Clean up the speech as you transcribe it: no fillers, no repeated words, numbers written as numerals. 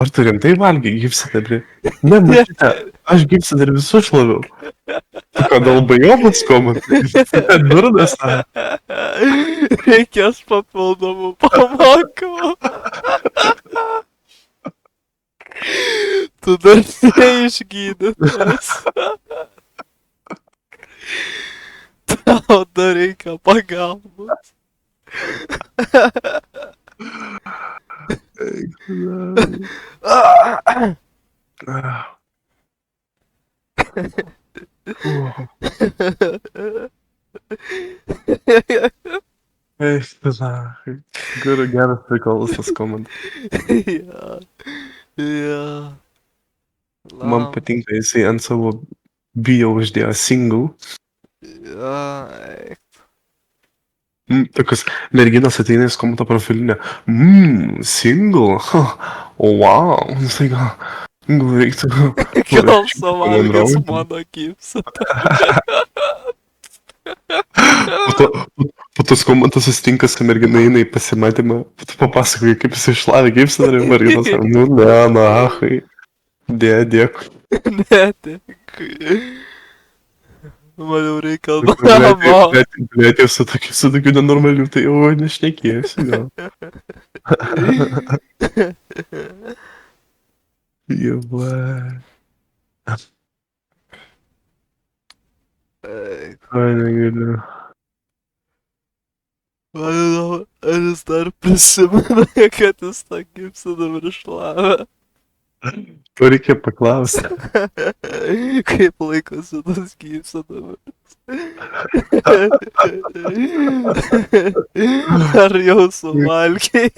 Ar tu rimtai valgai gyvsidabrį? Ne, mažyte, aš gyvsidabrį visus šlaviau. Tu ką, dalbajomas komantai? Durnas, na. Reikės papildomų pamokymų. Tu dar neišgydytas. Tau dar reikia pagalbos. Eik, na. Geras prikolas tas komandas. Ja. Man patinka, jisai ant savo bio uždėjo single. Tokios merginos ateina į komandą profilinę. Single. O, wow. Jisai gal reiktų. Gal suvalgęs mano gypsą. Po tos komandos susitinka su mergina, eina į pasimatymą, tu papasakoji, kaip jis išlavė gypsą, ir merginas, nu ne, na, ahai. Dėkui. Ne, dėkui. Man jau reikia namo. Blėt, jau su tokiu nenormaliu, tai jau nešnekėsiu, gal. Jeva. Oi, negaliu. Man ar jis dar prisimena, kad jis tą gypsą dabar išlavė. To reikia paklausti. Kaip laikosi tas gypsą dabar? Ar jau suvalgei?